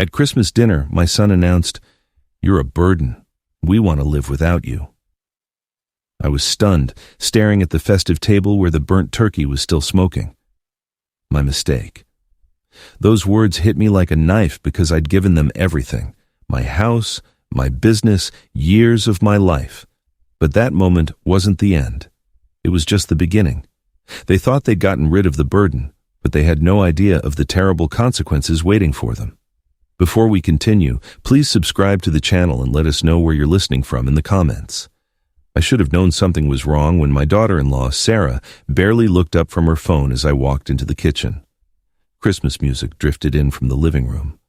At Christmas dinner, my son announced, "You're a burden. We want to live without you." I was stunned, staring at the festive table where the burnt turkey was still smoking. My mistake. Those words hit me like a knife because I'd given them everything. My house, my business, years of my life. But that moment wasn't the end. It was just the beginning. They thought they'd gotten rid of the burden, but they had no idea of the terrible consequences waiting for them. Before we continue, please subscribe to the channel and let us know where you're listening from in the comments. I should have known something was wrong when my daughter-in-law, Sarah, barely looked up from her phone as I walked into the kitchen. Christmas music drifted in from the living room.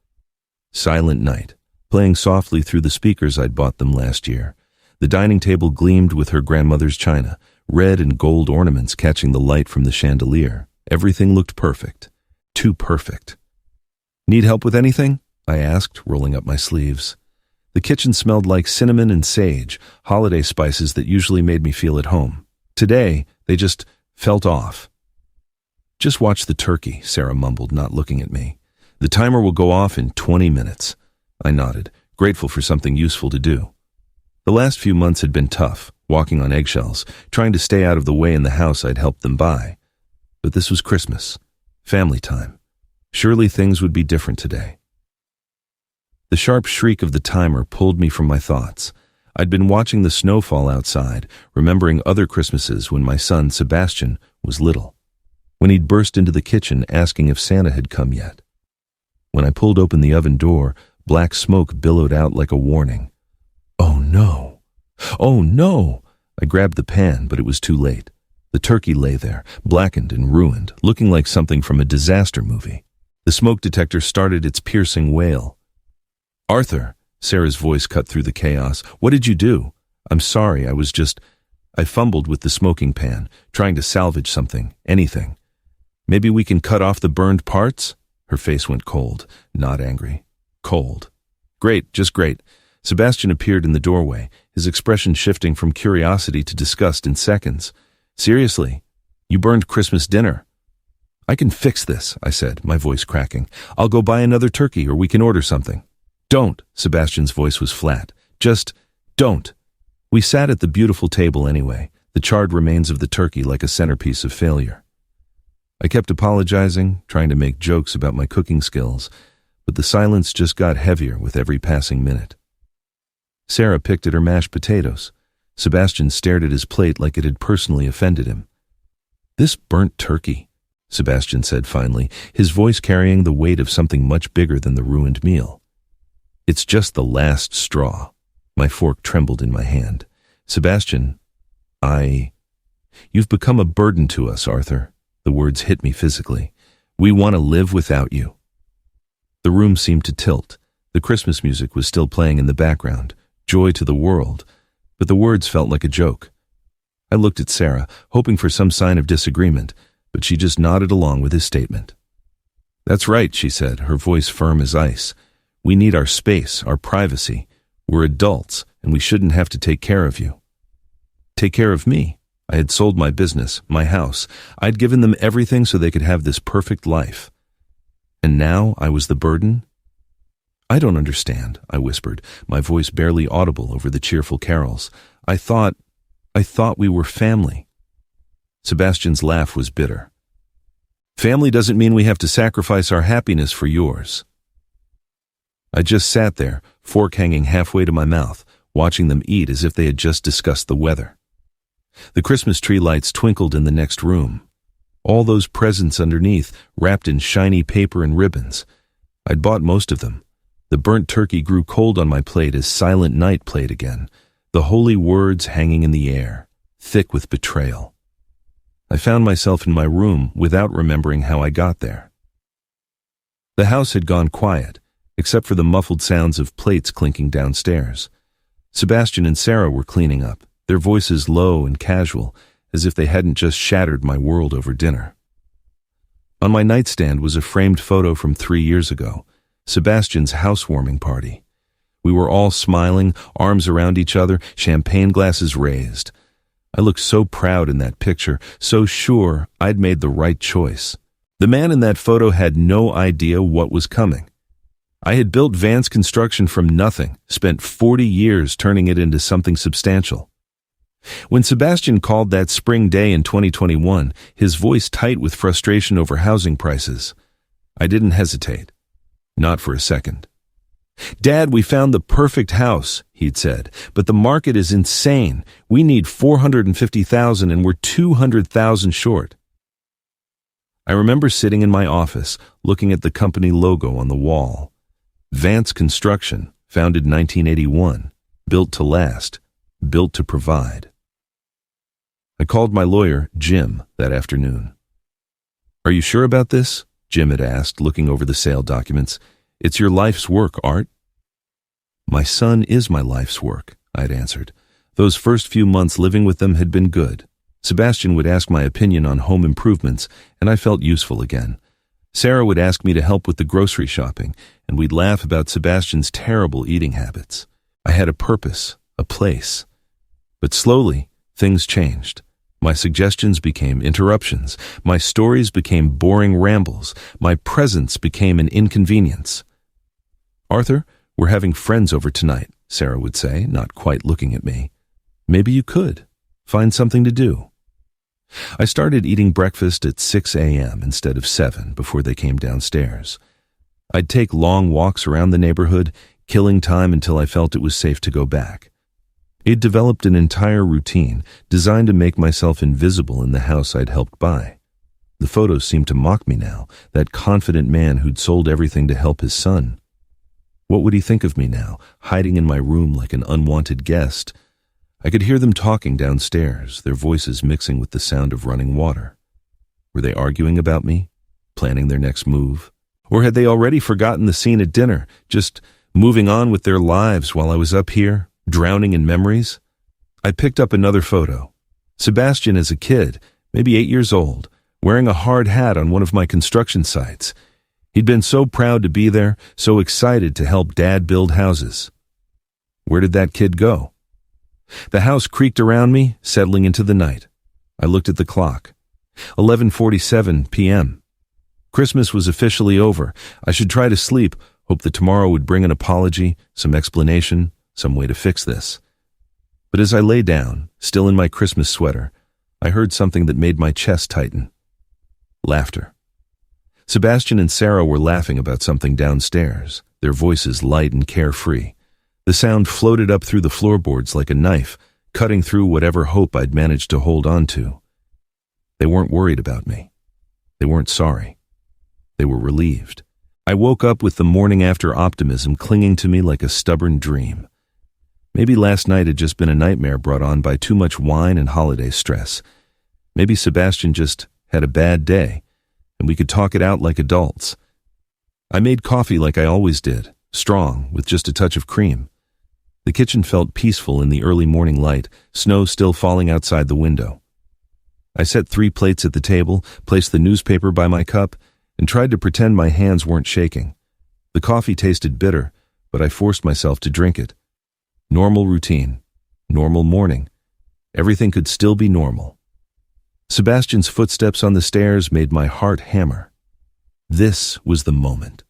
Silent Night, playing softly through the speakers I'd bought them last year. The dining table gleamed with her grandmother's china, red and gold ornaments catching the light from the chandelier. Everything looked perfect. Too perfect. "Need help with anything?" I asked, rolling up my sleeves. The kitchen smelled like cinnamon and sage, holiday spices that usually made me feel at home. Today, they just felt off. "Just watch the turkey," Sarah mumbled, not looking at me. "The timer will go off in 20 minutes. I nodded, grateful for something useful to do. The last few months had been tough, walking on eggshells, trying to stay out of the way in the house I'd helped them buy. But this was Christmas, family time. Surely things would be different today. The sharp shriek of the timer pulled me from my thoughts. I'd been watching the snow fall outside, remembering other Christmases when my son, Sebastian, was little. When he'd burst into the kitchen asking if Santa had come yet. When I pulled open the oven door, black smoke billowed out like a warning. Oh no! Oh no! I grabbed the pan, but it was too late. The turkey lay there, blackened and ruined, looking like something from a disaster movie. The smoke detector started its piercing wail. "Arthur," Sarah's voice cut through the chaos. "What did you do?" "I'm sorry, I fumbled with the smoking pan, trying to salvage something, anything. "Maybe we can cut off the burned parts?" Her face went cold, not angry. Cold. "Great, just great." Sebastian appeared in the doorway, his expression shifting from curiosity to disgust in seconds. "Seriously, you burned Christmas dinner." "I can fix this," I said, my voice cracking. "I'll go buy another turkey or we can order something." "Don't," Sebastian's voice was flat. "Just don't." We sat at the beautiful table anyway, the charred remains of the turkey like a centerpiece of failure. I kept apologizing, trying to make jokes about my cooking skills, but the silence just got heavier with every passing minute. Sarah picked at her mashed potatoes. Sebastian stared at his plate like it had personally offended him. "This burnt turkey," Sebastian said finally, his voice carrying the weight of something much bigger than the ruined meal. "It's just the last straw." My fork trembled in my hand. "Sebastian, You've become a burden to us, Arthur." The words hit me physically. "We want to live without you." The room seemed to tilt. The Christmas music was still playing in the background, joy to the world, but the words felt like a joke. I looked at Sarah, hoping for some sign of disagreement, but she just nodded along with his statement. "That's right," she said, her voice firm as ice. "We need our space, our privacy. We're adults, and we shouldn't have to take care of you." Take care of me? I had sold my business, my house. I'd given them everything so they could have this perfect life. And now I was the burden? "I don't understand," I whispered, my voice barely audible over the cheerful carols. I thought we were family." Sebastian's laugh was bitter. "Family doesn't mean we have to sacrifice our happiness for yours." I just sat there, fork hanging halfway to my mouth, watching them eat as if they had just discussed the weather. The Christmas tree lights twinkled in the next room. All those presents underneath, wrapped in shiny paper and ribbons. I'd bought most of them. The burnt turkey grew cold on my plate as Silent Night played again, the holy words hanging in the air, thick with betrayal. I found myself in my room without remembering how I got there. The house had gone quiet, except for the muffled sounds of plates clinking downstairs. Sebastian and Sarah were cleaning up, their voices low and casual, as if they hadn't just shattered my world over dinner. On my nightstand was a framed photo from 3 years ago, Sebastian's housewarming party. We were all smiling, arms around each other, champagne glasses raised. I looked so proud in that picture, so sure I'd made the right choice. The man in that photo had no idea what was coming. I had built Vance Construction from nothing, spent 40 years turning it into something substantial. When Sebastian called that spring day in 2021, his voice tight with frustration over housing prices, I didn't hesitate. Not for a second. "Dad, we found the perfect house," he'd said, "but the market is insane. We need $450,000 and we're $200,000 short." I remember sitting in my office, looking at the company logo on the wall. Vance Construction, founded 1981, built to last, built to provide. I called my lawyer, Jim, that afternoon. "Are you sure about this?" Jim had asked, looking over the sale documents. "It's your life's work, Art." "My son is my life's work," I'd answered. Those first few months living with them had been good. Sebastian would ask my opinion on home improvements, and I felt useful again. Sarah would ask me to help with the grocery shopping, and we'd laugh about Sebastian's terrible eating habits. I had a purpose, a place. But slowly, things changed. My suggestions became interruptions. My stories became boring rambles. My presence became an inconvenience. "Arthur, we're having friends over tonight," Sarah would say, not quite looking at me. "Maybe you could. Find something to do." I started eating breakfast at 6 a.m. instead of 7 before they came downstairs. I'd take long walks around the neighborhood, killing time until I felt it was safe to go back. It developed an entire routine designed to make myself invisible in the house I'd helped buy. The photos seemed to mock me now, that confident man who'd sold everything to help his son. What would he think of me now, hiding in my room like an unwanted guest? I could hear them talking downstairs, their voices mixing with the sound of running water. Were they arguing about me, planning their next move? Or had they already forgotten the scene at dinner, just moving on with their lives while I was up here, drowning in memories? I picked up another photo. Sebastian as a kid, maybe 8 years old, wearing a hard hat on one of my construction sites. He'd been so proud to be there, so excited to help Dad build houses. Where did that kid go? The house creaked around me, settling into the night. I looked at the clock. 11:47 p.m. Christmas was officially over. I should try to sleep, hope that tomorrow would bring an apology, some explanation, some way to fix this. But as I lay down, still in my Christmas sweater, I heard something that made my chest tighten. Laughter. Sebastian and Sarah were laughing about something downstairs, their voices light and carefree. The sound floated up through the floorboards like a knife, cutting through whatever hope I'd managed to hold on to. They weren't worried about me. They weren't sorry. They were relieved. I woke up with the morning after optimism clinging to me like a stubborn dream. Maybe last night had just been a nightmare brought on by too much wine and holiday stress. Maybe Sebastian just had a bad day, and we could talk it out like adults. I made coffee like I always did, strong, with just a touch of cream. The kitchen felt peaceful in the early morning light, snow still falling outside the window. I set 3 plates at the table, placed the newspaper by my cup, and tried to pretend my hands weren't shaking. The coffee tasted bitter, but I forced myself to drink it. Normal routine, normal morning. Everything could still be normal. Sebastian's footsteps on the stairs made my heart hammer. This was the moment.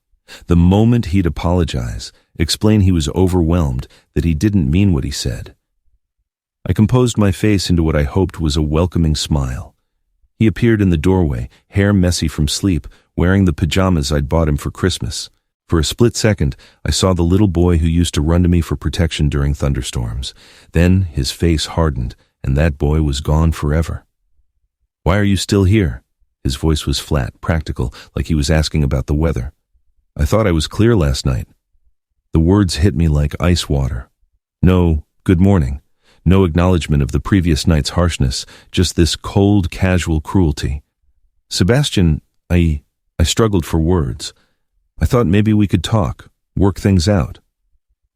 The moment he'd apologize, explain he was overwhelmed, that he didn't mean what he said. I composed my face into what I hoped was a welcoming smile. He appeared in the doorway, hair messy from sleep, wearing the pajamas I'd bought him for Christmas. For a split second, I saw the little boy who used to run to me for protection during thunderstorms. Then his face hardened, and that boy was gone forever. "Why are you still here?" His voice was flat, practical, like he was asking about the weather. "I thought I was clear last night." The words hit me like ice water. No good morning, no acknowledgement of the previous night's harshness, just this cold, casual cruelty. "Sebastian, I struggled for words. I thought maybe we could talk, work things out."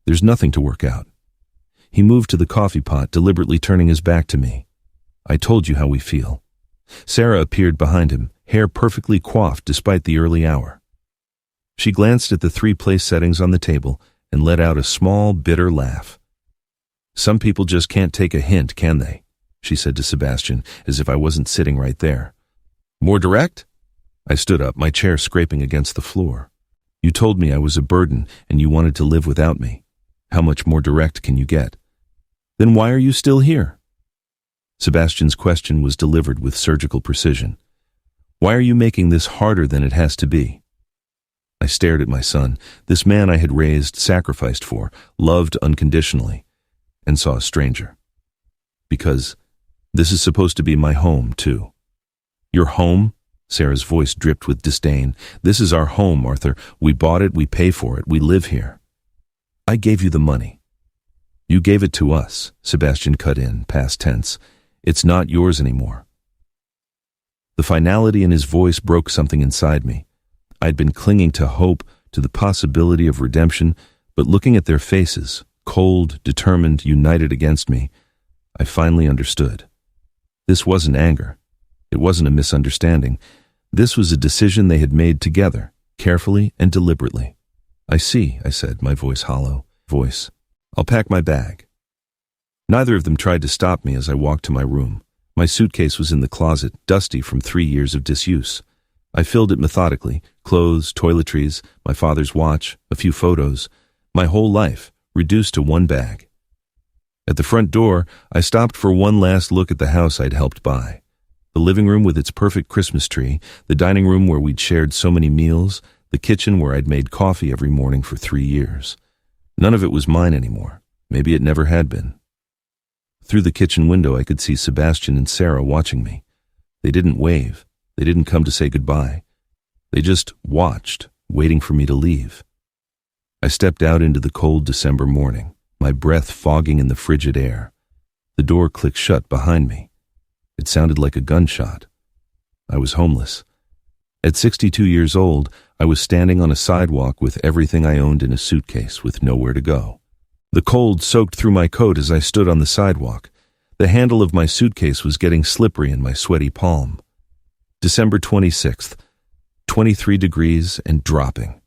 "There's nothing to work out." He moved to the coffee pot, deliberately turning his back to me. "I told you how we feel." Sarah appeared behind him, hair perfectly coiffed despite the early hour. She glanced at the 3 place settings on the table and let out a small, bitter laugh. "Some people just can't take a hint, can they?" she said to Sebastian, as if I wasn't sitting right there. "More direct?" I stood up, my chair scraping against the floor. You told me I was a burden and you wanted to live without me. How much more direct can you get? Then why are you still here? Sebastian's question was delivered with surgical precision. Why are you making this harder than it has to be? I stared at my son, this man I had raised, sacrificed for, loved unconditionally, and saw a stranger. Because this is supposed to be my home, too. Your home? Sarah's voice dripped with disdain. This is our home, Arthur. We bought it, we pay for it, we live here. I gave you the money. You gave it to us, Sebastian cut in, past tense. It's not yours anymore. The finality in his voice broke something inside me. I'd been clinging to hope, to the possibility of redemption, but looking at their faces, cold, determined, united against me, I finally understood. This wasn't anger. It wasn't a misunderstanding. This was a decision they had made together, carefully and deliberately. I see, I said, my voice hollow. I'll pack my bag. Neither of them tried to stop me as I walked to my room. My suitcase was in the closet, dusty from 3 years of disuse. I filled it methodically, clothes, toiletries, my father's watch, a few photos, my whole life, reduced to one bag. At the front door, I stopped for one last look at the house I'd helped buy. The living room with its perfect Christmas tree, the dining room where we'd shared so many meals, the kitchen where I'd made coffee every morning for 3 years. None of it was mine anymore. Maybe it never had been. Through the kitchen window, I could see Sebastian and Sarah watching me. They didn't wave. They didn't come to say goodbye. They just watched, waiting for me to leave. I stepped out into the cold December morning, my breath fogging in the frigid air. The door clicked shut behind me. It sounded like a gunshot. I was homeless. At 62 years old, I was standing on a sidewalk with everything I owned in a suitcase with nowhere to go. The cold soaked through my coat as I stood on the sidewalk. The handle of my suitcase was getting slippery in my sweaty palm. December 26th, 23 degrees and dropping.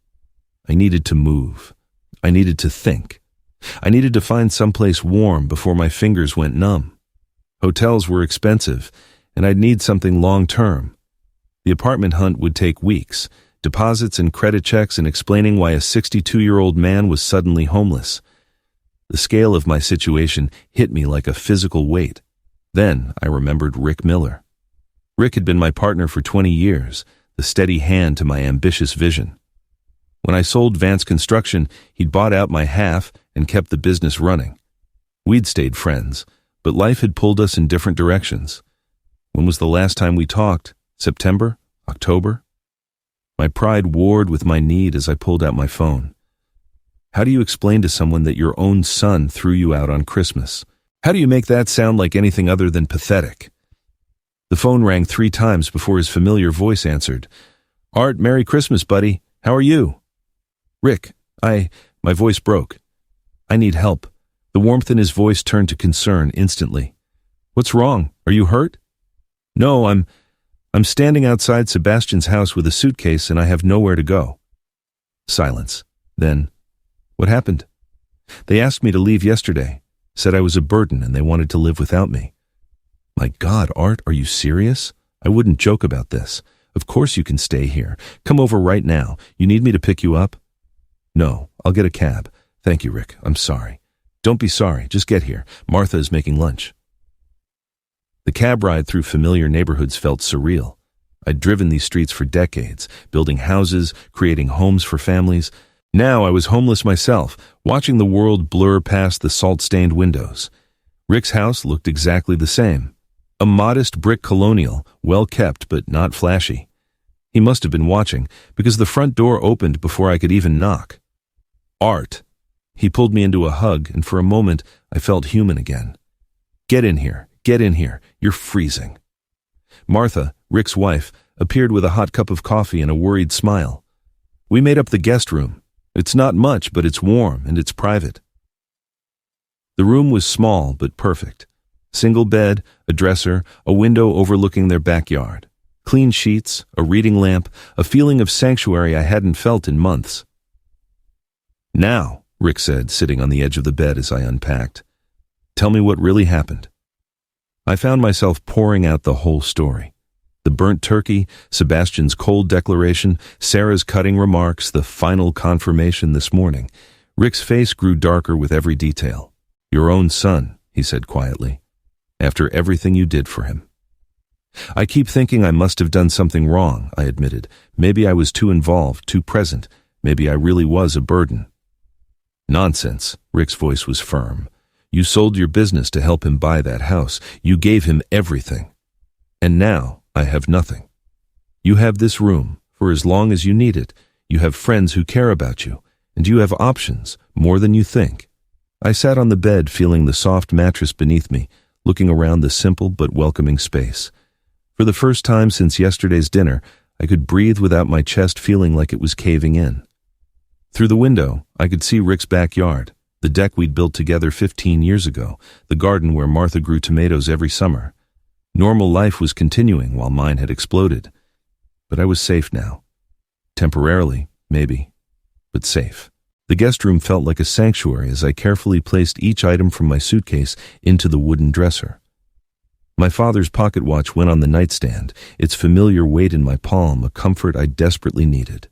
I needed to move. I needed to think. I needed to find someplace warm before my fingers went numb. Hotels were expensive, and I'd need something long-term. The apartment hunt would take weeks, deposits and credit checks and explaining why a 62-year-old man was suddenly homeless. The scale of my situation hit me like a physical weight. Then I remembered Rick Miller. Rick had been my partner for 20 years, the steady hand to my ambitious vision. When I sold Vance Construction, he'd bought out my half and kept the business running. We'd stayed friends, but life had pulled us in different directions. When was the last time we talked? September? October? My pride warred with my need as I pulled out my phone. How do you explain to someone that your own son threw you out on Christmas? How do you make that sound like anything other than pathetic? The phone rang 3 times before his familiar voice answered. Art, Merry Christmas, buddy. How are you? Rick, my voice broke. I need help. The warmth in his voice turned to concern instantly. What's wrong? Are you hurt? No, I'm standing outside Sebastian's house with a suitcase and I have nowhere to go. Silence. Then, what happened? They asked me to leave yesterday, said I was a burden and they wanted to live without me. My God, Art, are you serious? I wouldn't joke about this. Of course you can stay here. Come over right now. You need me to pick you up? No, I'll get a cab. Thank you, Rick. I'm sorry. Don't be sorry. Just get here. Martha is making lunch. The cab ride through familiar neighborhoods felt surreal. I'd driven these streets for decades, building houses, creating homes for families. Now I was homeless myself, watching the world blur past the salt-stained windows. Rick's house looked exactly the same. A modest brick colonial, well-kept but not flashy. He must have been watching, because the front door opened before I could even knock. Art. He pulled me into a hug, and for a moment I felt human again. Get in here. Get in here. You're freezing. Martha, Rick's wife, appeared with a hot cup of coffee and a worried smile. We made up the guest room. It's not much, but it's warm and it's private. The room was small but perfect. Single bed, a dresser, a window overlooking their backyard. Clean sheets, a reading lamp, a feeling of sanctuary I hadn't felt in months. Now, Rick said, sitting on the edge of the bed as I unpacked. Tell me what really happened. I found myself pouring out the whole story. The burnt turkey, Sebastian's cold declaration, Sarah's cutting remarks, the final confirmation this morning. Rick's face grew darker with every detail. "Your own son," he said quietly, "after everything you did for him." "I keep thinking I must have done something wrong," I admitted. "Maybe I was too involved, too present. Maybe I really was a burden." "Nonsense," Rick's voice was firm. "You sold your business to help him buy that house. You gave him everything. And now I have nothing. You have this room for as long as you need it. You have friends who care about you, and you have options, more than you think." I sat on the bed, feeling the soft mattress beneath me, looking around the simple but welcoming space. For the first time since yesterday's dinner, I could breathe without my chest feeling like it was caving in. Through the window, I could see Rick's backyard, the deck we'd built together 15 years ago, the garden where Martha grew tomatoes every summer. Normal life was continuing while mine had exploded. But I was safe now. Temporarily, maybe, but safe. The guest room felt like a sanctuary as I carefully placed each item from my suitcase into the wooden dresser. My father's pocket watch went on the nightstand, its familiar weight in my palm, a comfort I desperately needed.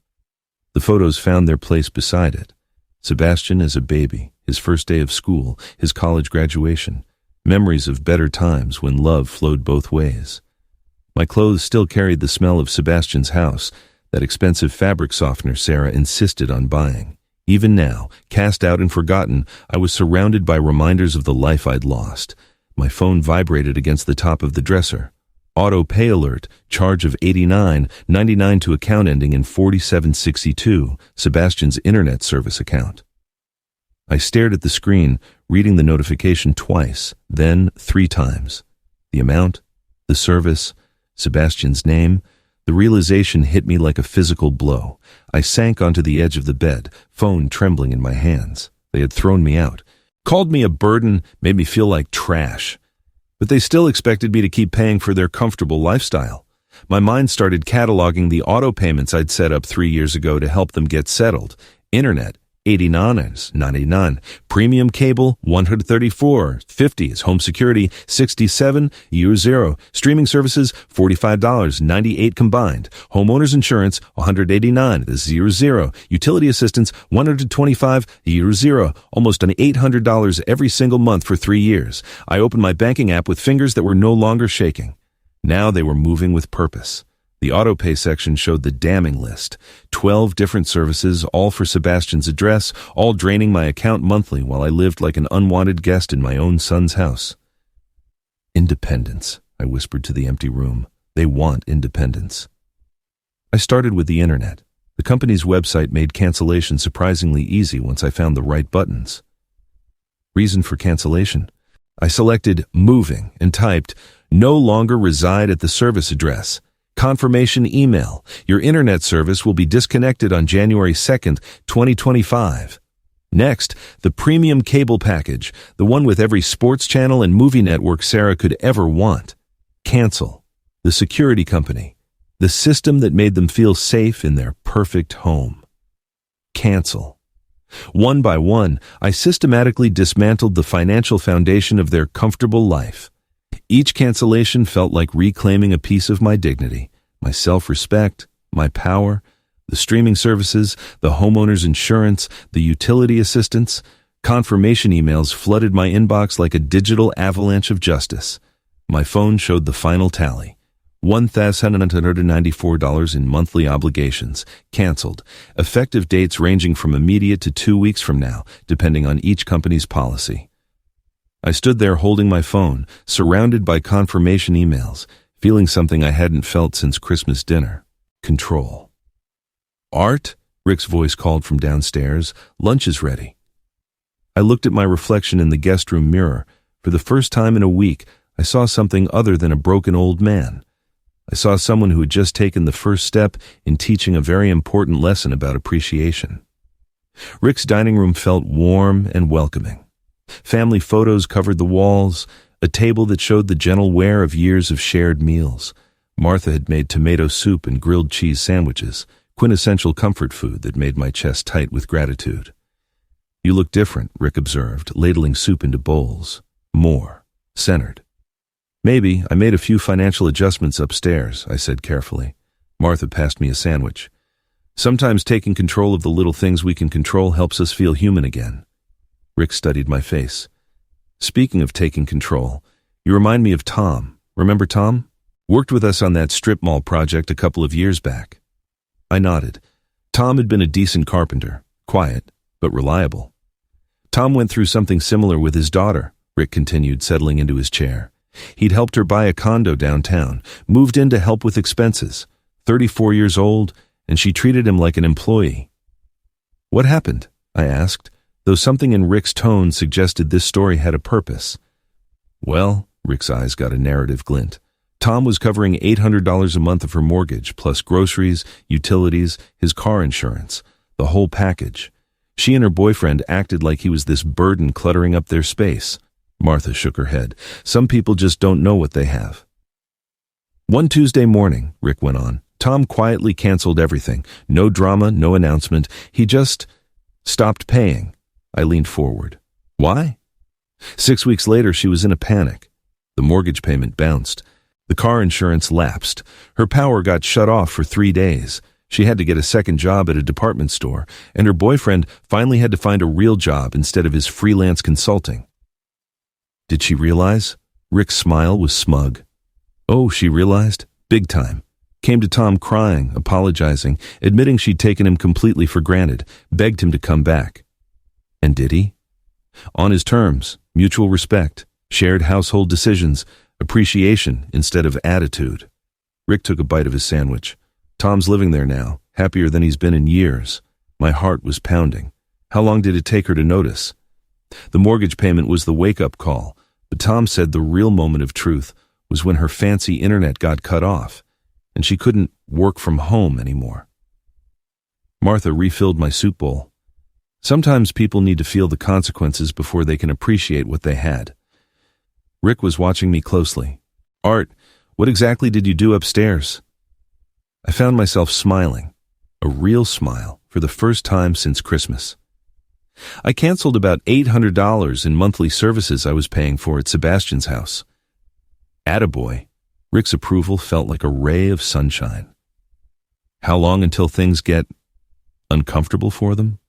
The photos found their place beside it. Sebastian as a baby, his first day of school, his college graduation, memories of better times when love flowed both ways. My clothes still carried the smell of Sebastian's house, that expensive fabric softener Sarah insisted on buying. Even now, cast out and forgotten, I was surrounded by reminders of the life I'd lost. My phone vibrated against the top of the dresser. Auto pay alert, charge of $89.99 to account ending in 4762, Sebastian's internet service account. I stared at the screen, reading the notification twice, then 3 times. The amount, the service, Sebastian's name. The realization hit me like a physical blow. I sank onto the edge of the bed, phone trembling in my hands. They had thrown me out, called me a burden, made me feel like trash. But they still expected me to keep paying for their comfortable lifestyle. My mind started cataloging the auto payments I'd set up 3 years ago to help them get settled. Internet, $89.99. Premium cable, $134.50. Home security, $67.00. Streaming services, $45.98 combined. Homeowners insurance, $189.00. Utility assistance, $125.00. Almost an $800 every single month for 3 years. I opened my banking app with fingers that were no longer shaking. Now they were moving with purpose. The autopay section showed the damning list. 12 different services, all for Sebastian's address, all draining my account monthly while I lived like an unwanted guest in my own son's house. Independence, I whispered to the empty room. They want independence. I started with the internet. The company's website made cancellation surprisingly easy once I found the right buttons. Reason for cancellation? I selected moving and typed, "No longer reside at the service address. Confirmation email. Your internet service will be disconnected on January 2nd, 2025. Next, the premium cable package, the one with every sports channel and movie network Sarah could ever want. Cancel. The security company. The system that made them feel safe in their perfect home. Cancel. One by one, I systematically dismantled the financial foundation of their comfortable life. Each cancellation felt like reclaiming a piece of my dignity, my self-respect, my power, the streaming services, the homeowner's insurance, the utility assistance. Confirmation emails flooded my inbox like a digital avalanche of justice. My phone showed the final tally. $1,994 in monthly obligations, canceled. Effective dates ranging from immediate to 2 weeks from now, depending on each company's policy. I stood there holding my phone, surrounded by confirmation emails, feeling something I hadn't felt since Christmas dinner. Control. "Art?" Rick's voice called from downstairs. "Lunch is ready." I looked at my reflection in the guest room mirror. For the first time in a week, I saw something other than a broken old man. I saw someone who had just taken the first step in teaching a very important lesson about appreciation. Rick's dining room felt warm and welcoming. Family photos covered the walls, a table that showed the gentle wear of years of shared meals. Martha had made tomato soup and grilled cheese sandwiches, quintessential comfort food that made my chest tight with gratitude. "You look different," Rick observed, ladling soup into bowls. More. Centered. Maybe. I made a few financial adjustments upstairs, I said carefully. Martha passed me a sandwich. Sometimes taking control of the little things we can control helps us feel human again. Rick studied my face. Speaking of taking control, you remind me of Tom. Remember Tom? Worked with us on that strip mall project a couple of years back. I nodded. Tom had been a decent carpenter, quiet, but reliable. Tom went through something similar with his daughter, Rick continued, settling into his chair. He'd helped her buy a condo downtown, moved in to help with expenses, 34 years old, and she treated him like an employee. What happened? I asked, though something in Rick's tone suggested this story had a purpose. Well, Rick's eyes got a narrative glint. Tom was covering $800 a month of her mortgage, plus groceries, utilities, his car insurance, the whole package. She and her boyfriend acted like he was this burden cluttering up their space. Martha shook her head. Some people just don't know what they have. One Tuesday morning, Rick went on, Tom quietly canceled everything. No drama, no announcement. He just stopped paying. I leaned forward. Why? 6 weeks later, she was in a panic. The mortgage payment bounced. The car insurance lapsed. Her power got shut off for 3 days. She had to get a second job at a department store, and her boyfriend finally had to find a real job instead of his freelance consulting. Did she realize? Rick's smile was smug. Oh, she realized? Big time. Came to Tom crying, apologizing, admitting she'd taken him completely for granted, begged him to come back. And did he? On his terms, mutual respect, shared household decisions, appreciation instead of attitude. Rick took a bite of his sandwich. Tom's living there now, happier than he's been in years. My heart was pounding. How long did it take her to notice? The mortgage payment was the wake-up call, but Tom said the real moment of truth was when her fancy internet got cut off, and she couldn't work from home anymore. Martha refilled my soup bowl. Sometimes people need to feel the consequences before they can appreciate what they had. Rick was watching me closely. Art, what exactly did you do upstairs? I found myself smiling, a real smile, for the first time since Christmas. I canceled about $800 in monthly services I was paying for at Sebastian's house. Attaboy. Rick's approval felt like a ray of sunshine. How long until things get uncomfortable for them?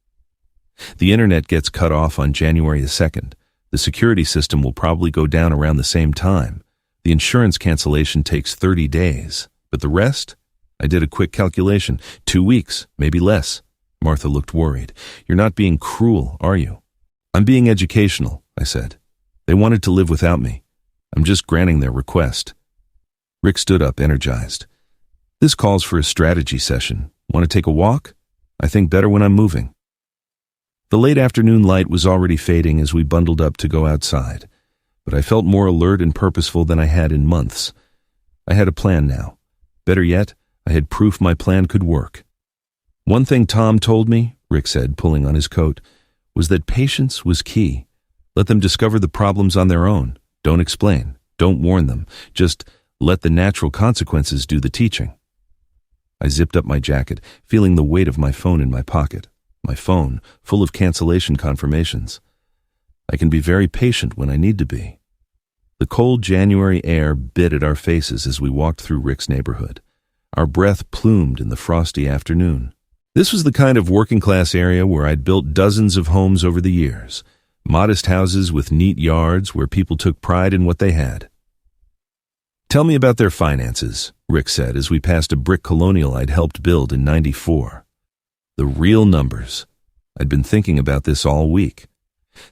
The internet gets cut off on January the 2nd. The security system will probably go down around the same time. The insurance cancellation takes 30 days. But the rest? I did a quick calculation. 2 weeks, maybe less. Martha looked worried. You're not being cruel, are you? I'm being educational, I said. They wanted to live without me. I'm just granting their request. Rick stood up, energized. This calls for a strategy session. Want to take a walk? I think better when I'm moving. The late afternoon light was already fading as we bundled up to go outside, but I felt more alert and purposeful than I had in months. I had a plan now. Better yet, I had proof my plan could work. One thing Tom told me, Rick said, pulling on his coat, was that patience was key. Let them discover the problems on their own. Don't explain. Don't warn them. Just let the natural consequences do the teaching. I zipped up my jacket, feeling the weight of my phone in my pocket. My phone, full of cancellation confirmations. I can be very patient when I need to be. The cold January air bit at our faces as we walked through Rick's neighborhood. Our breath plumed in the frosty afternoon. This was the kind of working-class area where I'd built dozens of homes over the years. Modest houses with neat yards where people took pride in what they had. Tell me about their finances, Rick said as we passed a brick colonial I'd helped build in '94. The real numbers. I'd been thinking about this all week.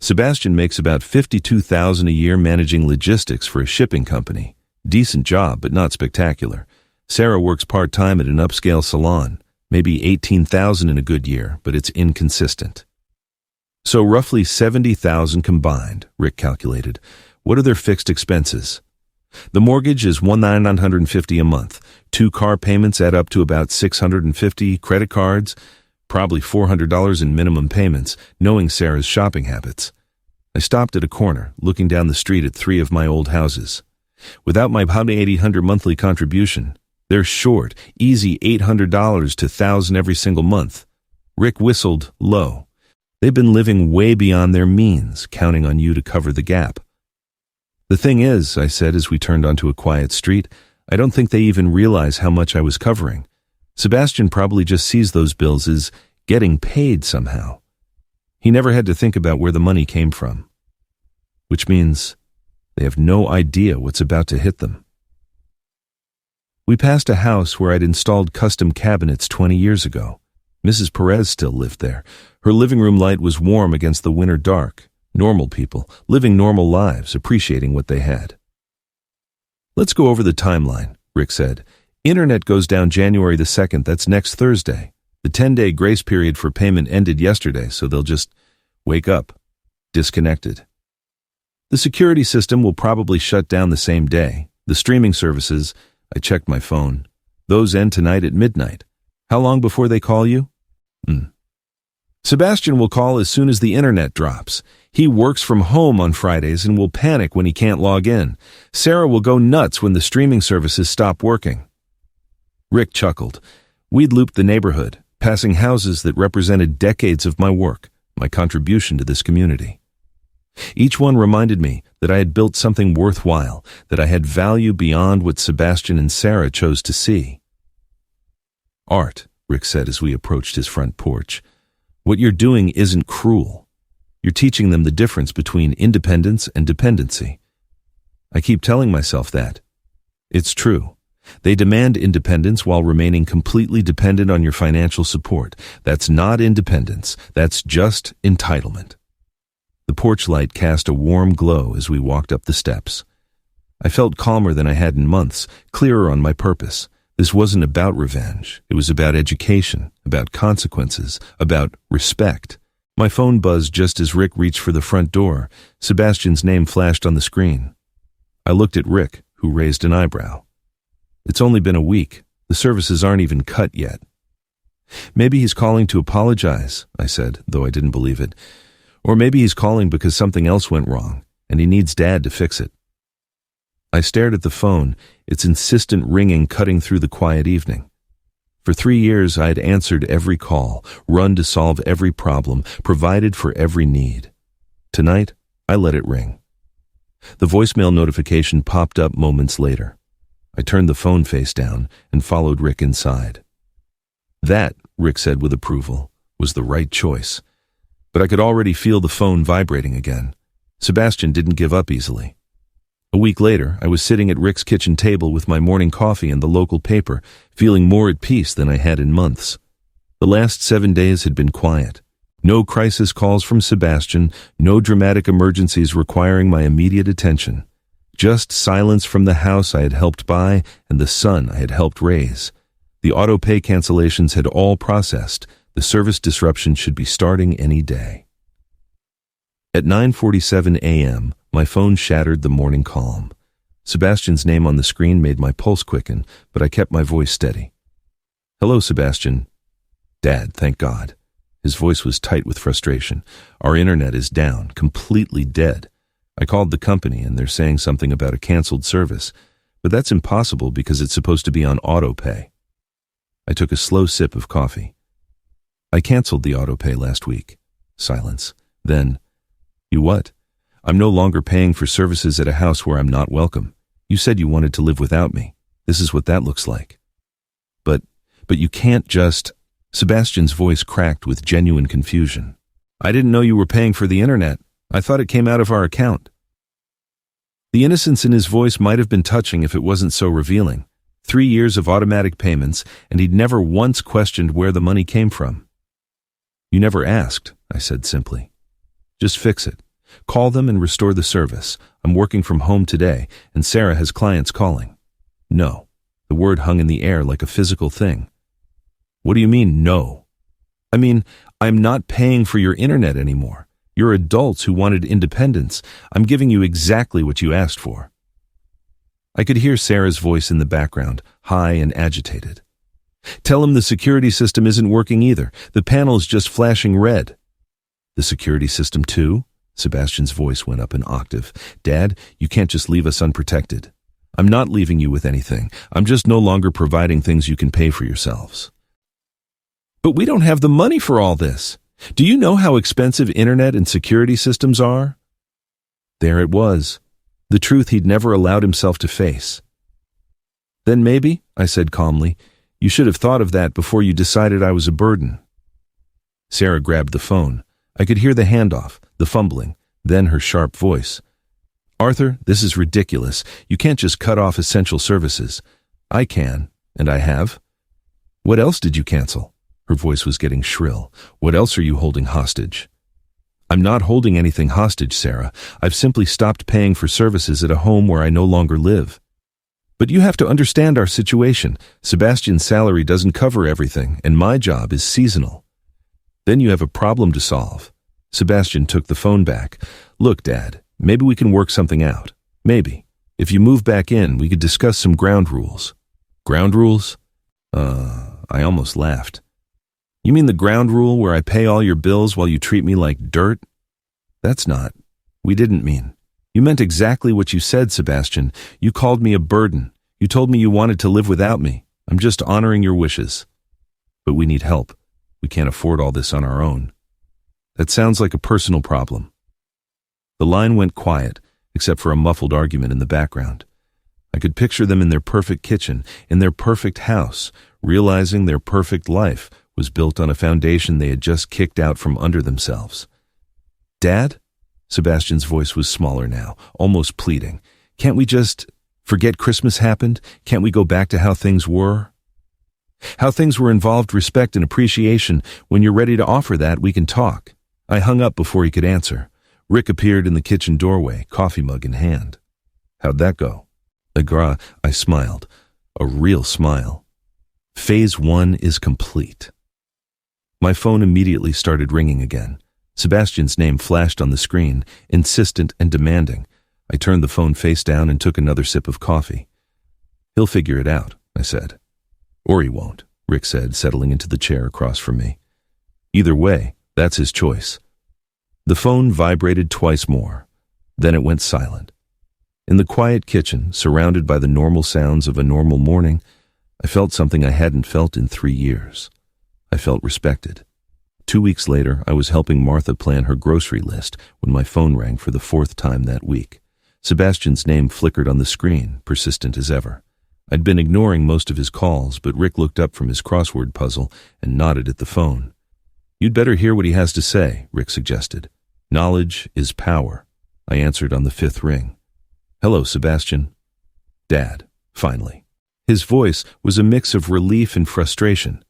Sebastian makes about $52,000 a year managing logistics for a shipping company. Decent job, but not spectacular. Sarah works part-time at an upscale salon. Maybe $18,000 in a good year, but it's inconsistent. So roughly $70,000 combined, Rick calculated. What are their fixed expenses? The mortgage is $1,950 a month. 2 car payments add up to about $650. Credit cards, probably $400 in minimum payments, knowing Sarah's shopping habits. I stopped at a corner, looking down the street at 3 of my old houses. Without my $800 monthly contribution, they're short, easy $800 to $1,000 every single month. Rick whistled low. They've been living way beyond their means, counting on you to cover the gap. The thing is, I said as we turned onto a quiet street, I don't think they even realize how much I was covering. Sebastian probably just sees those bills as getting paid somehow. He never had to think about where the money came from. Which means they have no idea what's about to hit them. We passed a house where I'd installed custom cabinets 20 years ago. Mrs. Perez still lived there. Her living room light was warm against the winter dark. Normal people, living normal lives, appreciating what they had. Let's go over the timeline, Rick said. Internet goes down January the 2nd, that's next Thursday. The 10-day grace period for payment ended yesterday, so they'll just wake up, disconnected. The security system will probably shut down the same day. The streaming services, I checked my phone, those end tonight at midnight. How long before they call you? Sebastian will call as soon as the internet drops. He works from home on Fridays and will panic when he can't log in. Sarah will go nuts when the streaming services stop working. Rick chuckled. We'd looped the neighborhood, passing houses that represented decades of my work, my contribution to this community. Each one reminded me that I had built something worthwhile, that I had value beyond what Sebastian and Sarah chose to see. Art, Rick said as we approached his front porch. What you're doing isn't cruel. You're teaching them the difference between independence and dependency. I keep telling myself that. It's true. They demand independence while remaining completely dependent on your financial support. That's not independence. That's just entitlement. The porch light cast a warm glow as we walked up the steps. I felt calmer than I had in months, clearer on my purpose. This wasn't about revenge. It was about education, about consequences, about respect. My phone buzzed just as Rick reached for the front door. Sebastian's name flashed on the screen. I looked at Rick, who raised an eyebrow. It's only been a week. The services aren't even cut yet. Maybe he's calling to apologize, I said, though I didn't believe it. Or maybe he's calling because something else went wrong, and he needs Dad to fix it. I stared at the phone, its insistent ringing cutting through the quiet evening. For 3 years, I had answered every call, run to solve every problem, provided for every need. Tonight, I let it ring. The voicemail notification popped up moments later. I turned the phone face down and followed Rick inside. That, Rick said with approval, was the right choice. But I could already feel the phone vibrating again. Sebastian didn't give up easily. A week later, I was sitting at Rick's kitchen table with my morning coffee and the local paper, feeling more at peace than I had in months. The last 7 days had been quiet. No crisis calls from Sebastian, no dramatic emergencies requiring my immediate attention. Just silence from the house I had helped buy and the son I had helped raise. The auto-pay cancellations had all processed. The service disruption should be starting any day. At 9:47 a.m., my phone shattered the morning calm. Sebastian's name on the screen made my pulse quicken, but I kept my voice steady. Hello, Sebastian. Dad, thank God. His voice was tight with frustration. Our internet is down, completely dead. I called the company and they're saying something about a canceled service, but that's impossible because it's supposed to be on auto-pay. I took a slow sip of coffee. I canceled the auto-pay last week. Silence. Then, you what? I'm no longer paying for services at a house where I'm not welcome. You said you wanted to live without me. This is what that looks like. But you can't just... Sebastian's voice cracked with genuine confusion. I didn't know you were paying for the internet. I thought it came out of our account. The innocence in his voice might have been touching if it wasn't so revealing. 3 years of automatic payments, and he'd never once questioned where the money came from. You never asked, I said simply. Just fix it. Call them and restore the service. I'm working from home today, and Sarah has clients calling. No. The word hung in the air like a physical thing. What do you mean, no? I mean, I'm not paying for your internet anymore. You're adults who wanted independence. I'm giving you exactly what you asked for. I could hear Sarah's voice in the background, high and agitated. Tell him the security system isn't working either. The panel's just flashing red. The security system too? Sebastian's voice went up an octave. Dad, you can't just leave us unprotected. I'm not leaving you with anything. I'm just no longer providing things you can pay for yourselves. But we don't have the money for all this. Do you know how expensive internet and security systems are? There it was. the truth he'd never allowed himself to face. "Then maybe," I said calmly, "you should have thought of that before you decided I was a burden." Sarah grabbed the phone. I could hear the handoff, the fumbling, then her sharp voice. "Arthur, this is ridiculous. You can't just cut off essential services." "I can, and I have." "What else did you cancel?" Her voice was getting shrill. "What else are you holding hostage?" "I'm not holding anything hostage, Sarah. I've simply stopped paying for services at a home where I no longer live." "But you have to understand our situation. Sebastian's salary doesn't cover everything, and my job is seasonal." "Then you have a problem to solve." Sebastian took the phone back. "Look, Dad, maybe we can work something out. Maybe. If you move back in, we could discuss some ground rules." "Ground rules?" I almost laughed. "You mean the ground rule where I pay all your bills while you treat me like dirt?" "That's not. We didn't mean." "You meant exactly what you said, Sebastian. You called me a burden. You told me you wanted to live without me. I'm just honoring your wishes." "But we need help. We can't afford all this on our own." "That sounds like a personal problem." The line went quiet, except for a muffled argument in the background. I could picture them in their perfect kitchen, in their perfect house, realizing their perfect life was built on a foundation they had just kicked out from under themselves. "Dad?" Sebastian's voice was smaller now, almost pleading. "Can't we just forget Christmas happened? Can't we go back to how things were? How things were involved respect and appreciation. When you're ready to offer that, we can talk." I hung up before he could answer. Rick appeared in the kitchen doorway, coffee mug in hand. "How'd that go?" I smiled. A real smile. Phase 1 is complete. My phone immediately started ringing again. Sebastian's name flashed on the screen, insistent and demanding. I turned the phone face down and took another sip of coffee. "He'll figure it out," I said. "Or he won't," Rick said, settling into the chair across from me. "Either way, that's his choice." The phone vibrated twice more. Then it went silent. In the quiet kitchen, surrounded by the normal sounds of a normal morning, I felt something I hadn't felt in 3 years. I felt respected. 2 weeks later, I was helping Martha plan her grocery list when my phone rang for the 4th time that week. Sebastian's name flickered on the screen, persistent as ever. I'd been ignoring most of his calls, but Rick looked up from his crossword puzzle and nodded at the phone. "You'd better hear what he has to say," Rick suggested. "Knowledge is power." I answered on the 5th ring. "Hello, Sebastian." "Dad," finally. His voice was a mix of relief and frustration.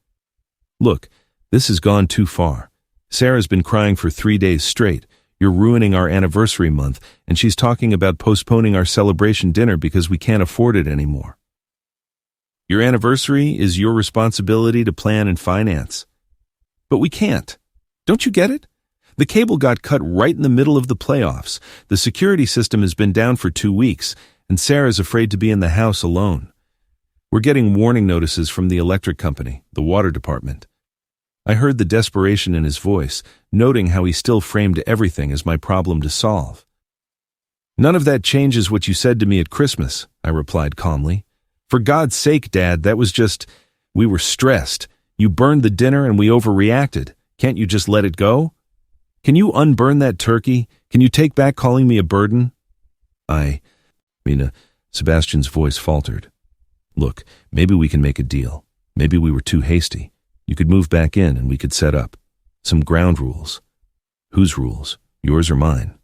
"Look, this has gone too far. Sarah's been crying for 3 days straight. You're ruining our anniversary month, and she's talking about postponing our celebration dinner because we can't afford it anymore." "Your anniversary is your responsibility to plan and finance." "But we can't. Don't you get it? The cable got cut right in the middle of the playoffs. The security system has been down for 2 weeks, and Sarah's afraid to be in the house alone. We're getting warning notices from the electric company, the water department." I heard the desperation in his voice, noting how he still framed everything as my problem to solve. "None of that changes what you said to me at Christmas," I replied calmly. "For God's sake, Dad, that was just... we were stressed. You burned the dinner and we overreacted. Can't you just let it go? Can you unburn that turkey? Can you take back calling me a burden?" Sebastian's voice faltered. "Look, maybe we can make a deal. Maybe we were too hasty. You could move back in and we could set up some ground rules." "Whose rules? Yours or mine?"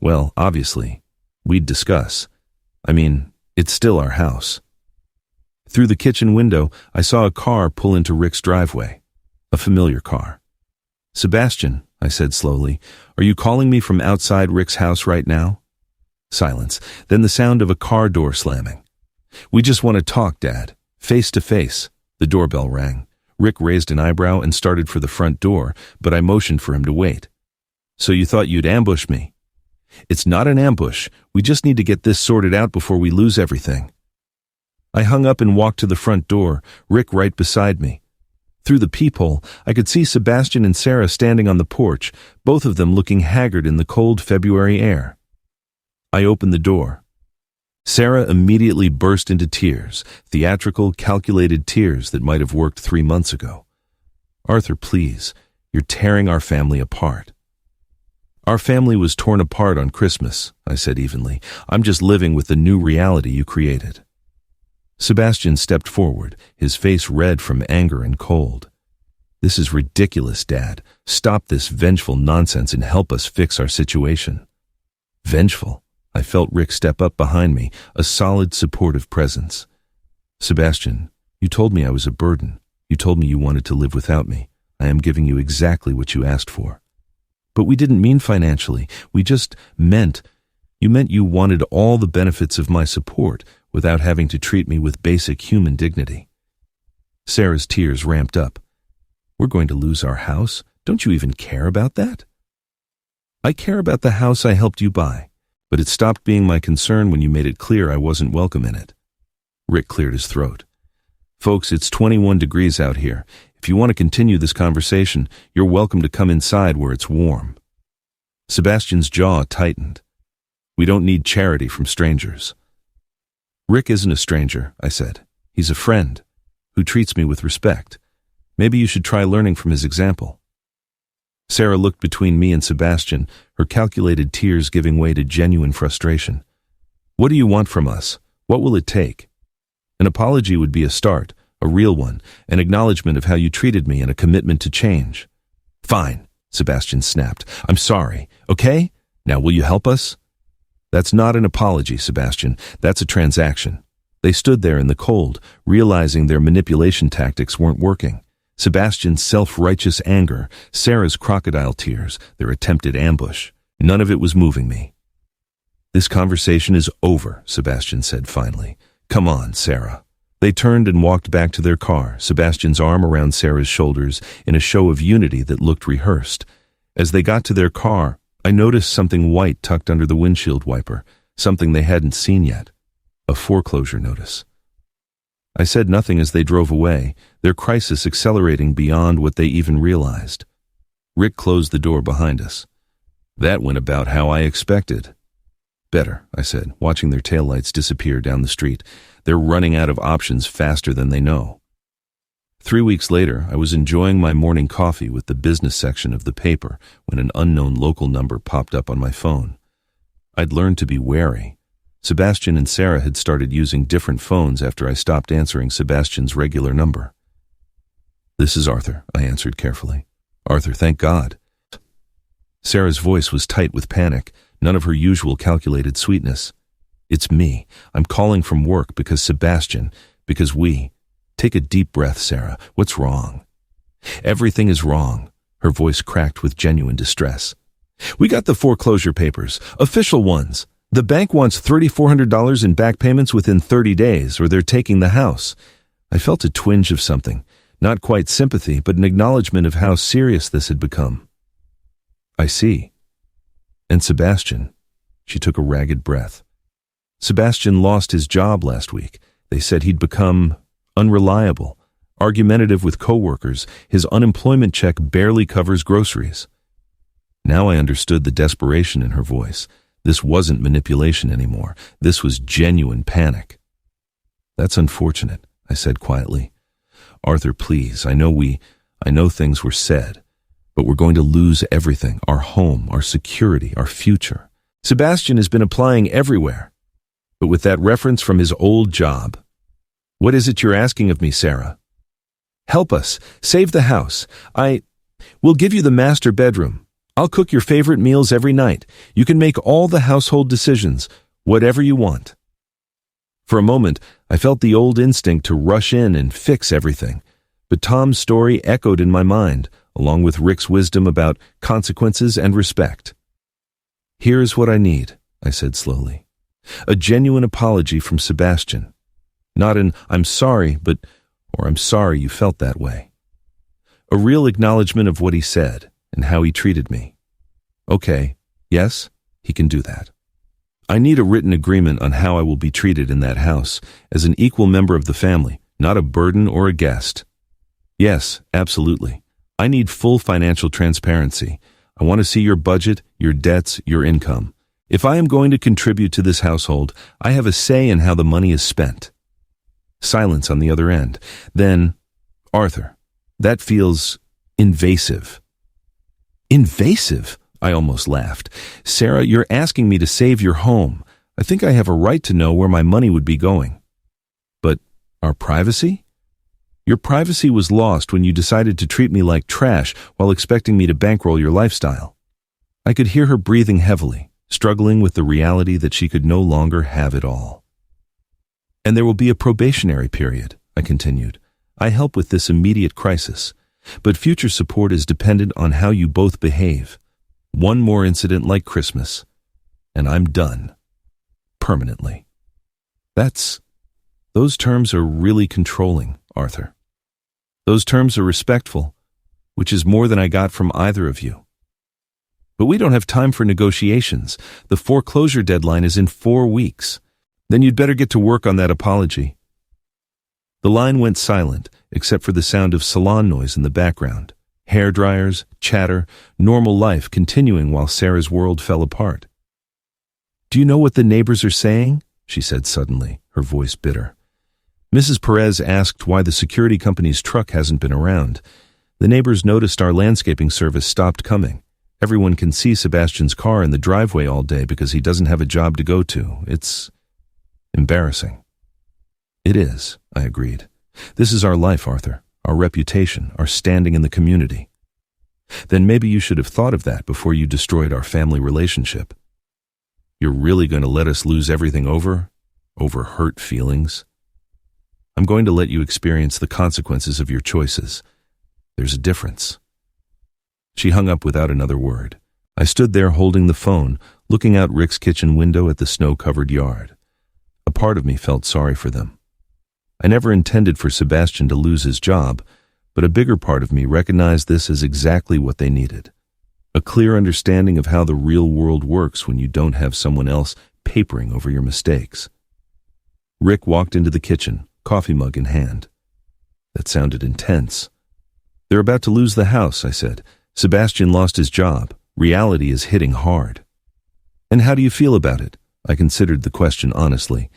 "Well, obviously, we'd discuss. It's still our house." Through the kitchen window, I saw a car pull into Rick's driveway. A familiar car. "Sebastian," I said slowly, "are you calling me from outside Rick's house right now?" Silence, then the sound of a car door slamming. "We just want to talk, Dad. Face to face." The doorbell rang. Rick raised an eyebrow and started for the front door, but I motioned for him to wait. "So you thought you'd ambush me?" "It's not an ambush. We just need to get this sorted out before we lose everything." I hung up and walked to the front door, Rick right beside me. Through the peephole, I could see Sebastian and Sarah standing on the porch, both of them looking haggard in the cold February air. I opened the door. Sarah immediately burst into tears, theatrical, calculated tears that might have worked 3 months ago. "Arthur, please, you're tearing our family apart." Our family was torn apart on Christmas, I said evenly. I'm just living with the new reality you created. Sebastian stepped forward, his face red from anger and cold. This is ridiculous, Dad. Stop this vengeful nonsense and help us fix our situation. Vengeful? I felt Rick step up behind me, a solid, supportive presence. Sebastian, you told me I was a burden. You told me you wanted to live without me. I am giving you exactly what you asked for. But we didn't mean financially. We just meant you wanted all the benefits of my support without having to treat me with basic human dignity. Sarah's tears ramped up. We're going to lose our house? Don't you even care about that? I care about the house I helped you buy, but it stopped being my concern when you made it clear I wasn't welcome in it. Rick cleared his throat. Folks, it's 21 degrees out here. If you want to continue this conversation, you're welcome to come inside where it's warm. Sebastian's jaw tightened. We don't need charity from strangers. Rick isn't a stranger, I said. He's a friend who treats me with respect. Maybe you should try learning from his example. Sarah looked between me and Sebastian, her calculated tears giving way to genuine frustration. What do you want from us? What will it take? An apology would be a start, a real one, an acknowledgement of how you treated me and a commitment to change. Fine, Sebastian snapped. I'm sorry, okay? Now will you help us? That's not an apology, Sebastian. That's a transaction. They stood there in the cold, realizing their manipulation tactics weren't working. Sebastian's self-righteous anger, Sarah's crocodile tears, their attempted ambush. None of it was moving me. This conversation is over, Sebastian said finally. Come on, Sarah. They turned and walked back to their car, Sebastian's arm around Sarah's shoulders in a show of unity that looked rehearsed. As they got to their car, I noticed something white tucked under the windshield wiper, something they hadn't seen yet. A foreclosure notice. I said nothing as they drove away, their crisis accelerating beyond what they even realized. Rick closed the door behind us. That went about how I expected. Better, I said, watching their taillights disappear down the street. They're running out of options faster than they know. 3 weeks later, I was enjoying my morning coffee with the business section of the paper when an unknown local number popped up on my phone. I'd learned to be wary. Sebastian and Sarah had started using different phones after I stopped answering Sebastian's regular number. This is Arthur, I answered carefully. Arthur, thank God. Sarah's voice was tight with panic, none of her usual calculated sweetness. It's me. I'm calling from work because we. Take a deep breath, Sarah. What's wrong? Everything is wrong. Her voice cracked with genuine distress. We got the foreclosure papers, official ones. The bank wants $3,400 in back payments within 30 days, or they're taking the house. I felt a twinge of something, not quite sympathy, but an acknowledgement of how serious this had become. I see. And Sebastian, she took a ragged breath. Sebastian lost his job last week. They said he'd become unreliable, argumentative with coworkers. His unemployment check barely covers groceries. Now I understood the desperation in her voice. This wasn't manipulation anymore. This was genuine panic. That's unfortunate, I said quietly. Arthur, please, I know things were said, but we're going to lose everything, our home, our security, our future. Sebastian has been applying everywhere, but with that reference from his old job. What is it you're asking of me, Sarah? Help us. Save the house. We'll give you the master bedroom. I'll cook your favorite meals every night. You can make all the household decisions, whatever you want. For a moment, I felt the old instinct to rush in and fix everything. But Tom's story echoed in my mind, along with Rick's wisdom about consequences and respect. Here's what I need, I said slowly. A genuine apology from Sebastian. Not an I'm sorry, or I'm sorry you felt that way. A real acknowledgement of what he said and how he treated me. Okay, yes, he can do that. I need a written agreement on how I will be treated in that house, as an equal member of the family, not a burden or a guest. Yes, absolutely. I need full financial transparency. I want to see your budget, your debts, your income. If I am going to contribute to this household, I have a say in how the money is spent. Silence on the other end. Then, Arthur, that feels invasive. Invasive? I almost laughed. Sarah, you're asking me to save your home. I think I have a right to know where my money would be going. But our privacy? Your privacy was lost when you decided to treat me like trash while expecting me to bankroll your lifestyle. I could hear her breathing heavily, struggling with the reality that she could no longer have it all. And there will be a probationary period, I continued. I help with this immediate crisis, but future support is dependent on how you both behave. One more incident like Christmas, and I'm done. Permanently. Those terms are really controlling, Arthur. Those terms are respectful, which is more than I got from either of you. But we don't have time for negotiations. The foreclosure deadline is in 4 weeks. Then you'd better get to work on that apology. The line went silent, except for the sound of salon noise in the background. Hair dryers, chatter, normal life continuing while Sarah's world fell apart. Do you know what the neighbors are saying? She said suddenly, her voice bitter. Mrs. Perez asked why the security company's truck hasn't been around. The neighbors noticed our landscaping service stopped coming. Everyone can see Sebastian's car in the driveway all day because he doesn't have a job to go to. It's embarrassing. It is, I agreed. This is our life, Arthur, our reputation, our standing in the community. Then maybe you should have thought of that before you destroyed our family relationship. You're really going to let us lose everything over hurt feelings? I'm going to let you experience the consequences of your choices. There's a difference. She hung up without another word. I stood there holding the phone, looking out Rick's kitchen window at the snow-covered yard. A part of me felt sorry for them. I never intended for Sebastian to lose his job, but a bigger part of me recognized this as exactly what they needed. A clear understanding of how the real world works when you don't have someone else papering over your mistakes. Rick walked into the kitchen, coffee mug in hand. That sounded intense. They're about to lose the house, I said. Sebastian lost his job. Reality is hitting hard. And how do you feel about it? I considered the question honestly.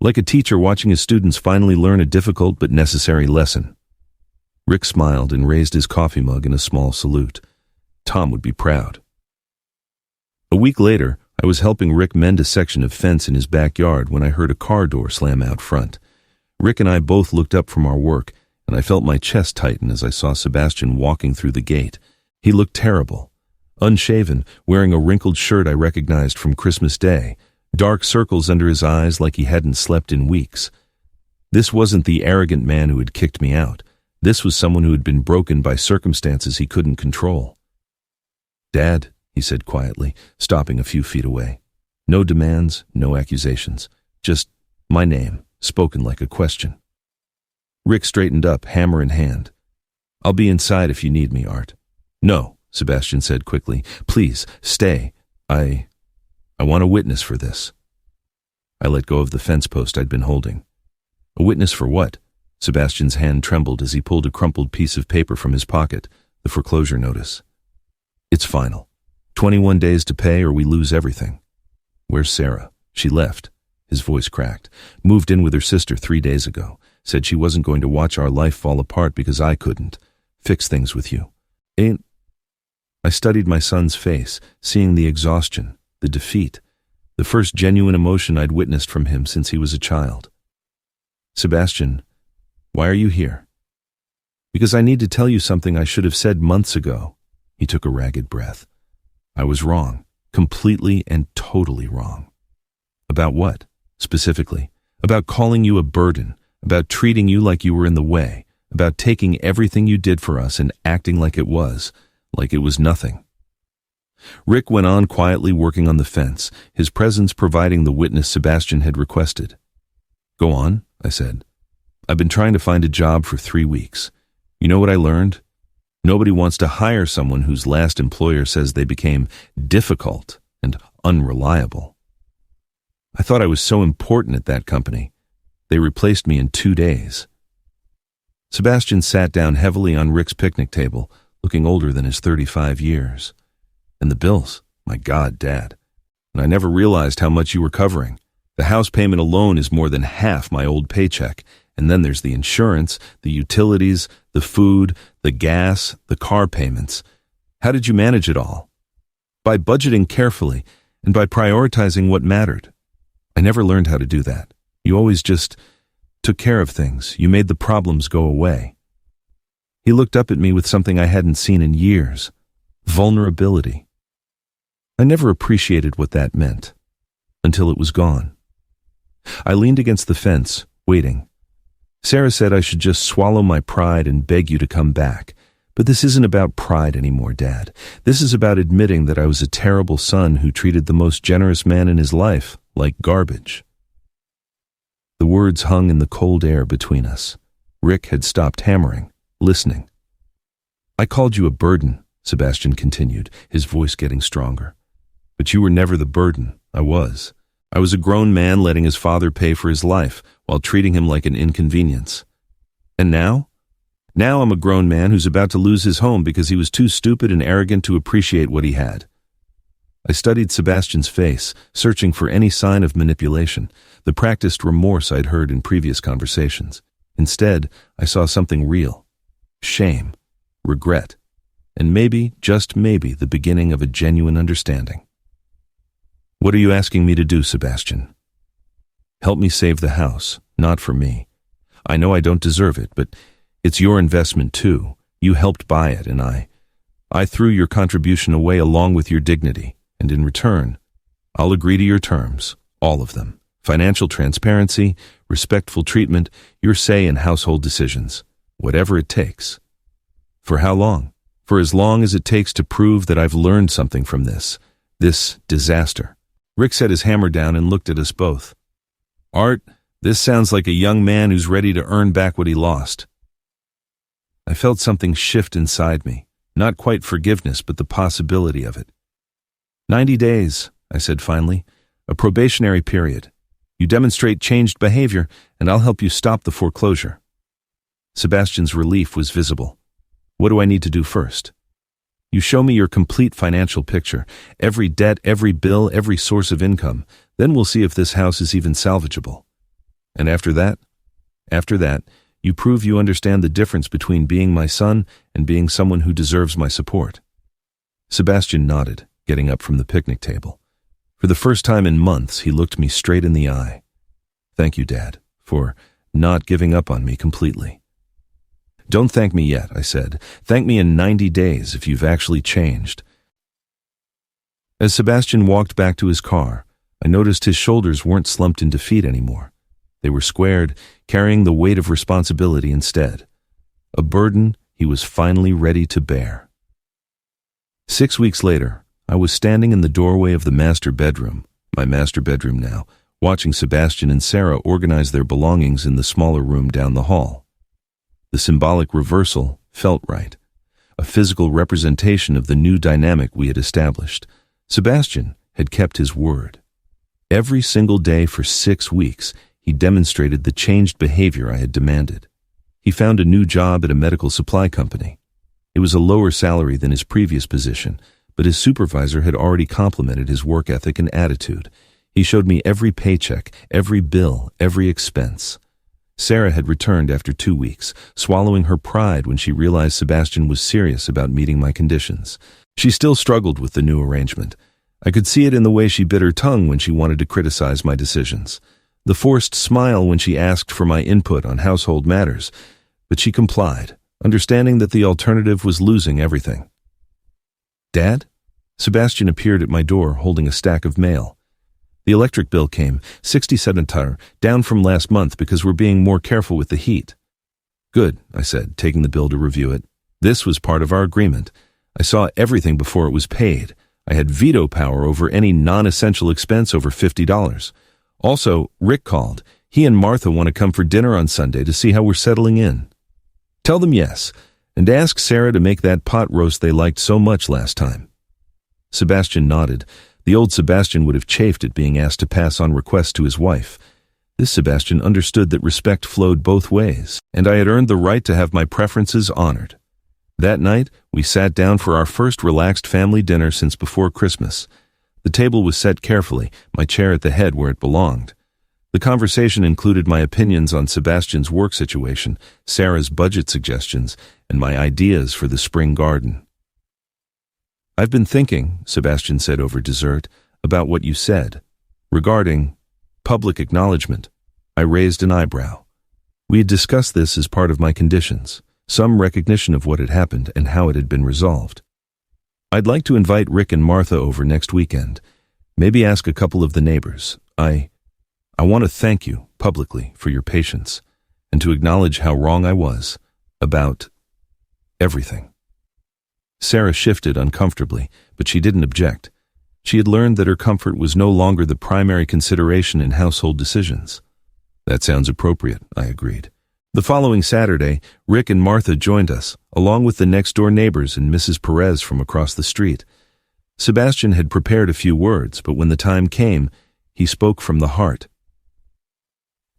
Like a teacher watching his students finally learn a difficult but necessary lesson. Rick smiled and raised his coffee mug in a small salute. Tom would be proud. A week later, I was helping Rick mend a section of fence in his backyard when I heard a car door slam out front. Rick and I both looked up from our work, and I felt my chest tighten as I saw Sebastian walking through the gate. He looked terrible. Unshaven, wearing a wrinkled shirt I recognized from Christmas Day, dark circles under his eyes like he hadn't slept in weeks. This wasn't the arrogant man who had kicked me out. This was someone who had been broken by circumstances he couldn't control. Dad, he said quietly, stopping a few feet away. No demands, no accusations. Just my name, spoken like a question. Rick straightened up, hammer in hand. I'll be inside if you need me, Art. No, Sebastian said quickly. Please, stay. I want a witness for this. I let go of the fence post I'd been holding. A witness for what? Sebastian's hand trembled as he pulled a crumpled piece of paper from his pocket, the foreclosure notice. It's final. 21 days to pay or we lose everything. Where's Sarah? She left. His voice cracked. Moved in with her sister 3 days ago. Said she wasn't going to watch our life fall apart because I couldn't. Fix things with you. I studied my son's face, seeing the exhaustion, the defeat, the first genuine emotion I'd witnessed from him since he was a child. Sebastian, why are you here? Because I need to tell you something I should have said months ago. He took a ragged breath. I was wrong, completely and totally wrong. About what, specifically? About calling you a burden, about treating you like you were in the way, about taking everything you did for us and acting like it was nothing. Rick went on quietly working on the fence, his presence providing the witness Sebastian had requested. Go on, I said. I've been trying to find a job for 3 weeks. You know what I learned? Nobody wants to hire someone whose last employer says they became difficult and unreliable. I thought I was so important at that company. They replaced me in 2 days. Sebastian sat down heavily on Rick's picnic table, looking older than his 35 years. And the bills, my God, Dad. And I never realized how much you were covering. The house payment alone is more than half my old paycheck. And then there's the insurance, the utilities, the food, the gas, the car payments. How did you manage it all? by budgeting carefully, and by prioritizing what mattered. I never learned how to do that. You always just took care of things. You made the problems go away. He looked up at me with something I hadn't seen in years: vulnerability. I never appreciated what that meant, until it was gone. I leaned against the fence, waiting. Sarah said I should just swallow my pride and beg you to come back. But this isn't about pride anymore, Dad. This is about admitting that I was a terrible son who treated the most generous man in his life like garbage. The words hung in the cold air between us. Rick had stopped hammering, listening. I called you a burden, Sebastian continued, his voice getting stronger. But you were never the burden. I was. I was a grown man letting his father pay for his life while treating him like an inconvenience. And now? Now I'm a grown man who's about to lose his home because he was too stupid and arrogant to appreciate what he had. I studied Sebastian's face, searching for any sign of manipulation, the practiced remorse I'd heard in previous conversations. Instead, I saw something real: shame, regret, and maybe, just maybe, the beginning of a genuine understanding. What are you asking me to do, Sebastian? Help me save the house, not for me. I know I don't deserve it, but it's your investment too. You helped buy it, and I threw your contribution away along with your dignity, and in return, I'll agree to your terms, all of them. Financial transparency, respectful treatment, your say in household decisions, whatever it takes. For how long? For as long as it takes to prove that I've learned something from this disaster. Rick set his hammer down and looked at us both. Art, this sounds like a young man who's ready to earn back what he lost. I felt something shift inside me, not quite forgiveness, but the possibility of it. 90 days, I said finally, a probationary period. You demonstrate changed behavior, and I'll help you stop the foreclosure. Sebastian's relief was visible. What do I need to do first? You show me your complete financial picture, every debt, every bill, every source of income. Then we'll see if this house is even salvageable. And after that, you prove you understand the difference between being my son and being someone who deserves my support. Sebastian nodded, getting up from the picnic table. For the first time in months, he looked me straight in the eye. Thank you, Dad, for not giving up on me completely. Don't thank me yet, I said. Thank me in 90 days if you've actually changed. As Sebastian walked back to his car, I noticed his shoulders weren't slumped in defeat anymore. They were squared, carrying the weight of responsibility instead. A burden he was finally ready to bear. 6 weeks later, I was standing in the doorway of the master bedroom, my master bedroom now, watching Sebastian and Sarah organize their belongings in the smaller room down the hall. The symbolic reversal felt right, a physical representation of the new dynamic we had established. Sebastian had kept his word. Every single day for 6 weeks, he demonstrated the changed behavior I had demanded. He found a new job at a medical supply company. It was a lower salary than his previous position, but his supervisor had already complimented his work ethic and attitude. He showed me every paycheck, every bill, every expense. Sarah had returned after 2 weeks, swallowing her pride when she realized Sebastian was serious about meeting my conditions. She still struggled with the new arrangement. I could see it in the way she bit her tongue when she wanted to criticize my decisions, the forced smile when she asked for my input on household matters, but she complied, understanding that the alternative was losing everything. Dad? Sebastian appeared at my door holding a stack of mail. The electric bill came, 67 tar, down from last month because we're being more careful with the heat. Good, I said, taking the bill to review it. This was part of our agreement. I saw everything before it was paid. I had veto power over any non-essential expense over $50. Also, Rick called. He and Martha want to come for dinner on Sunday to see how we're settling in. Tell them yes, and ask Sarah to make that pot roast they liked so much last time. Sebastian nodded. The old Sebastian would have chafed at being asked to pass on requests to his wife. This Sebastian understood that respect flowed both ways, and I had earned the right to have my preferences honored. That night, we sat down for our first relaxed family dinner since before Christmas. The table was set carefully, my chair at the head where it belonged. The conversation included my opinions on Sebastian's work situation, Sarah's budget suggestions, and my ideas for the spring garden. I've been thinking, Sebastian said over dessert, about what you said. Regarding public acknowledgement, I raised an eyebrow. We had discussed this as part of my conditions, some recognition of what had happened and how it had been resolved. I'd like to invite Rick and Martha over next weekend, maybe ask a couple of the neighbors. I want to thank you publicly for your patience and to acknowledge how wrong I was about everything. Sarah shifted uncomfortably, but she didn't object. She had learned that her comfort was no longer the primary consideration in household decisions. That sounds appropriate, I agreed. The following Saturday, Rick and Martha joined us, along with the next-door neighbors and Mrs. Perez from across the street. Sebastian had prepared a few words, but when the time came, he spoke from the heart.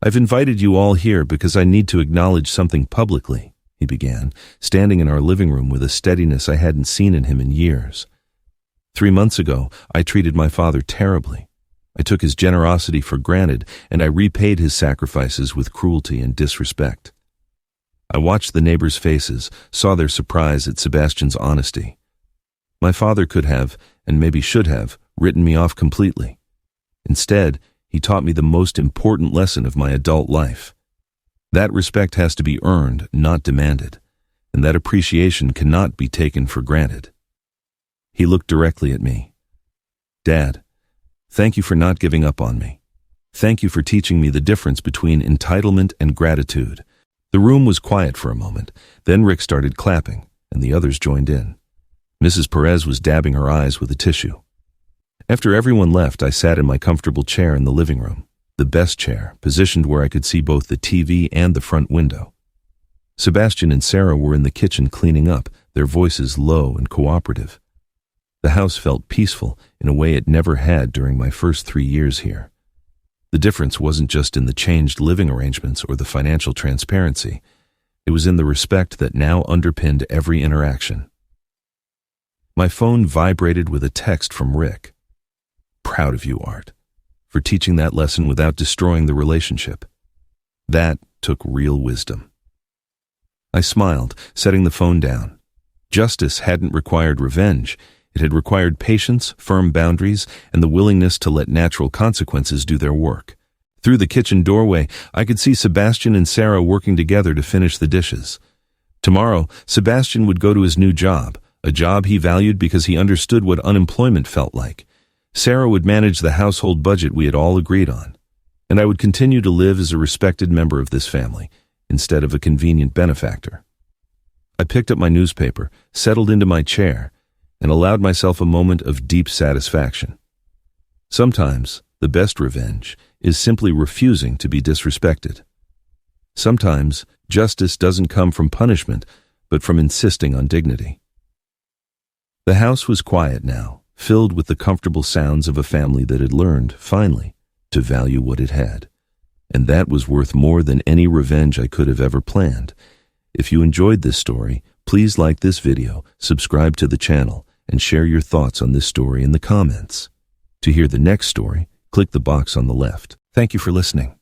I've invited you all here because I need to acknowledge something publicly, he began, standing in our living room with a steadiness I hadn't seen in him in years. 3 months ago, I treated my father terribly. I took his generosity for granted, and I repaid his sacrifices with cruelty and disrespect. I watched the neighbors' faces, saw their surprise at Sebastian's honesty. My father could have, and maybe should have, written me off completely. Instead, he taught me the most important lesson of my adult life. That respect has to be earned, not demanded, and that appreciation cannot be taken for granted. He looked directly at me. Dad, thank you for not giving up on me. Thank you for teaching me the difference between entitlement and gratitude. The room was quiet for a moment. Then Rick started clapping, and the others joined in. Mrs. Perez was dabbing her eyes with a tissue. After everyone left, I sat in my comfortable chair in the living room, the best chair, positioned where I could see both the TV and the front window. Sebastian and Sarah were in the kitchen cleaning up, their voices low and cooperative. The house felt peaceful in a way it never had during my first 3 years here. The difference wasn't just in the changed living arrangements or the financial transparency. It was in the respect that now underpinned every interaction. My phone vibrated with a text from Rick. Proud of you, Art, for teaching that lesson without destroying the relationship. That took real wisdom. I smiled, setting the phone down. Justice hadn't required revenge. It had required patience, firm boundaries, and the willingness to let natural consequences do their work. Through the kitchen doorway, I could see Sebastian and Sarah working together to finish the dishes. Tomorrow, Sebastian would go to his new job, a job he valued because he understood what unemployment felt like. Sarah would manage the household budget we had all agreed on, and I would continue to live as a respected member of this family, instead of a convenient benefactor. I picked up my newspaper, settled into my chair, and allowed myself a moment of deep satisfaction. Sometimes, the best revenge is simply refusing to be disrespected. Sometimes, justice doesn't come from punishment, but from insisting on dignity. The house was quiet now, filled with the comfortable sounds of a family that had learned, finally, to value what it had. And that was worth more than any revenge I could have ever planned. If you enjoyed this story, please like this video, subscribe to the channel, and share your thoughts on this story in the comments. To hear the next story, click the box on the left. Thank you for listening.